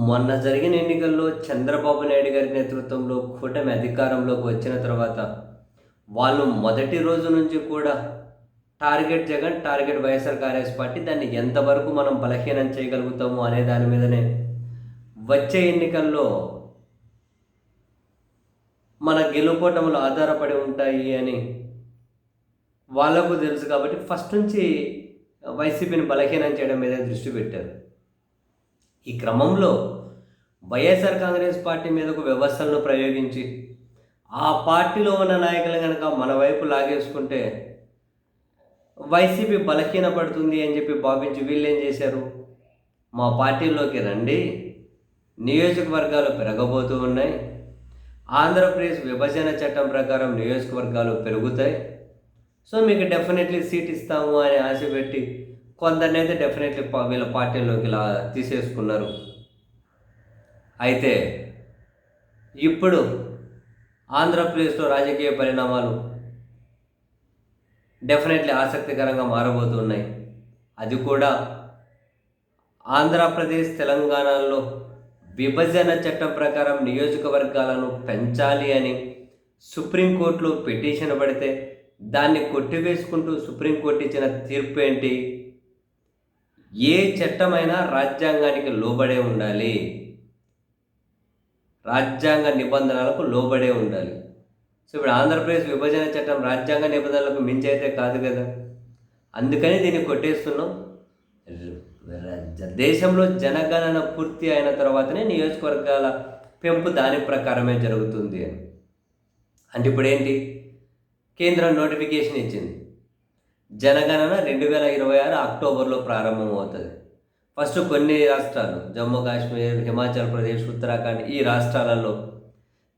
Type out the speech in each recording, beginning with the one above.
మొన్న జరిగిన ఎన్నికల్లో చంద్రబాబు నాయుడు గారి నేతృత్వంలో కూటమి అధికారంలోకి వచ్చిన తర్వాత వాళ్ళు మొదటి రోజు నుంచి కూడా target Jagan, target YSR Congress party, దాన్ని ఎంతవరకు మనం బలహీనం చేయగలుగుతాము అనే దాని మీదనే వచ్చే ఎన్నికల్లో మన గెలుపోటములు ఆధారపడి ఉంటాయి అని వాళ్ళకు తెలుసు. కాబట్టి ఫస్ట్ నుంచి వైసీపీని బలహీనం చేయడం మీద దృష్టి పెట్టారు. ఈ క్రమంలో వైఎస్ఆర్ కాంగ్రెస్ పార్టీ మీదకు వ్యవస్థలను ప్రయోగించి ఆ పార్టీలో ఉన్న నాయకులు కనుక మన వైపు లాగేసుకుంటే వైసీపీ బలహీనపడుతుంది అని చెప్పి భావించి వీళ్ళు ఏం చేశారు, మా పార్టీలోకి రండి, నియోజకవర్గాలు పెరగబోతూ ఉన్నాయి, ఆంధ్రప్రదేశ్ విభజన చట్టం ప్రకారం నియోజకవర్గాలు పెరుగుతాయి, సో మీకు డెఫినెట్లీ సీట్ ఇస్తాము అని ఆశ పెట్టి కొందరినైతే డెఫినెట్లీ వీళ్ళ పార్టీలోకి ఇలా తీసేసుకున్నారు. అయితే ఇప్పుడు ఆంధ్రప్రదేశ్లో రాజకీయ పరిణామాలు డెఫినెట్లీ ఆసక్తికరంగా మారబోతున్నాయి. అది కూడా ఆంధ్రప్రదేశ్, తెలంగాణలో విభజన చట్టం ప్రకారం నియోజకవర్గాలను పెంచాలి అని సుప్రీంకోర్టులో పిటిషన్ పడితే దాన్ని కొట్టివేసుకుంటూ సుప్రీంకోర్టు ఇచ్చిన తీర్పు ఏంటి, ఏ చట్టమైనా రాజ్యాంగానికి లోబడే ఉండాలి, రాజ్యాంగ నిబంధనలకు లోబడే ఉండాలి. సో ఇప్పుడు ఆంధ్రప్రదేశ్ విభజన చట్టం రాజ్యాంగ నిబంధనలకు మించి అయితే కాదు కదా, అందుకని దీన్ని కొట్టేస్తున్నాం. దేశంలో జనగణన పూర్తి అయిన తర్వాతనే నియోజకవర్గాల పెంపు దాని ప్రకారమే జరుగుతుంది అని. అంటే ఇప్పుడు ఏంటి, కేంద్రం నోటిఫికేషన్ ఇచ్చింది, జనగణన 2026 అక్టోబర్లో ప్రారంభమవుతుంది. ఫస్ట్ కొన్ని రాష్ట్రాలు, జమ్మూ కాశ్మీర్, హిమాచల్ ప్రదేశ్, ఉత్తరాఖండ్, ఈ రాష్ట్రాలలో,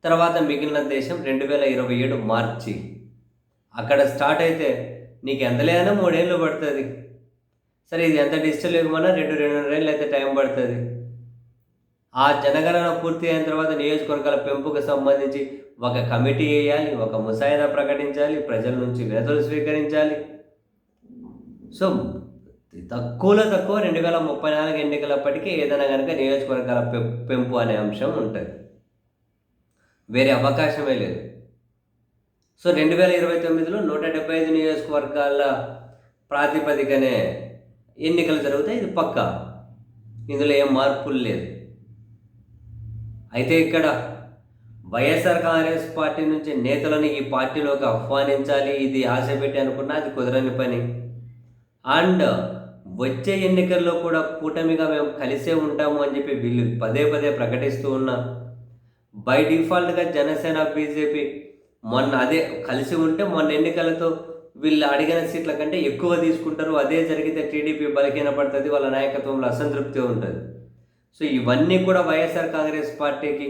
తర్వాత మిగిలిన దేశం 2027 మార్చి. అక్కడ స్టార్ట్ అయితే నీకు ఎంత లేదన్నా 3 ఏళ్ళు పడుతుంది. సరే, ఇది ఎంత డిజిటల్ యుగమన్నా 2-2.5 ఏళ్ళు అయితే టైం పడుతుంది. ఆ జనగణన పూర్తి అయిన తర్వాత నియోజకవర్గాల పెంపుకు సంబంధించి ఒక కమిటీ వేయాలి, ఒక ముసాయిదా ప్రకటించాలి, ప్రజల నుంచి వినతులు స్వీకరించాలి. సో తక్కువలో తక్కువ 2034 ఎన్నికలప్పటికీ ఏదైనా కనుక నియోజకవర్గాల పెంపు అనే అంశం ఉంటుంది, వేరే అవకాశమే లేదు. సో 2029లో 175 నియోజకవర్గాల ప్రాతిపదికనే ఎన్నికలు జరుగుతాయి, ఇది పక్కా, ఇందులో ఏం మార్పులు లేదు. అయితే ఇక్కడ వైఎస్ఆర్ కాంగ్రెస్ పార్టీ నుంచి నేతలను ఈ పార్టీలోకి ఆహ్వానించాలి, ఇది ఆశ పెట్టి అనుకున్నా అది కుదరని పని. అండ్ వచ్చే ఎన్నికల్లో కూడా కూటమిగా మేము కలిసే ఉంటాము అని చెప్పి వీళ్ళు పదే పదే ప్రకటిస్తూ ఉన్నా, బై డిఫాల్ట్గా జనసేన, బీజేపీ మొన్న అదే కలిసి ఉంటే మొన్న ఎన్నికలతో వీళ్ళు అడిగిన సీట్ల కంటే ఎక్కువ తీసుకుంటారు. అదే జరిగితే టీడీపీ బలహీనపడుతుంది, వాళ్ళ నాయకత్వంలో అసంతృప్తి ఉంటుంది. సో ఇవన్నీ కూడా వైఎస్ఆర్ కాంగ్రెస్ పార్టీకి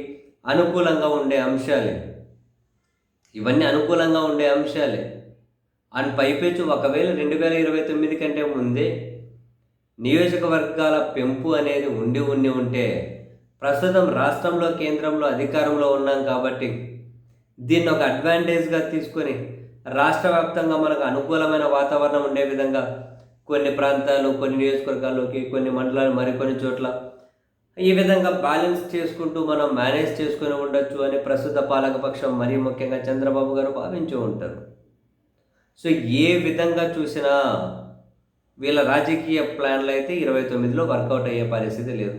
అనుకూలంగా ఉండే అంశాలే, ఇవన్నీ అనుకూలంగా ఉండే అంశాలే. అండ్ పైపెచ్చు ఒకవేళ 2029 కంటే ముందే నియోజకవర్గాల పెంపు అనేది ఉంటే ప్రస్తుతం రాష్ట్రంలో, కేంద్రంలో అధికారంలో ఉన్నాం కాబట్టి దీన్ని ఒక అడ్వాంటేజ్గా తీసుకొని రాష్ట్ర వ్యాప్తంగా మనకు అనుకూలమైన వాతావరణం ఉండే విధంగా కొన్ని ప్రాంతాలు, కొన్ని నియోజకవర్గాల్లోకి, కొన్ని మండలాలు, మరికొన్ని చోట్ల ఈ విధంగా బ్యాలెన్స్ చేసుకుంటూ మనం మేనేజ్ చేసుకొని ఉండొచ్చు అని ప్రస్తుత పాలకపక్షం, మరీ ముఖ్యంగా చంద్రబాబు గారు భావించి ఉంటారు. సో ఏ విధంగా చూసినా వీళ్ళ రాజకీయ ప్లాన్లు అయితే 29లో వర్కౌట్ అయ్యే పరిస్థితి లేదు.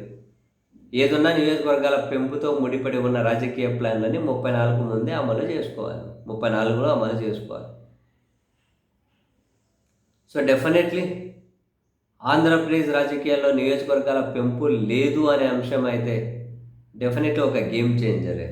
ఏదున్నా నియోజకవర్గాల పెంపుతో ముడిపడి ఉన్న రాజకీయ ప్లాన్లని 34 ముందే అమలు చేసుకోవాలి, 34లో అమలు చేసుకోవాలి. సో డెఫినెట్లీ ఆంధ్రప్రదేశ్ రాజకీయాల్లో నియోజకవర్గాల పెంపు లేదు అనే అంశం అయితే డెఫినెట్లీ ఒక గేమ్ చేంజరే.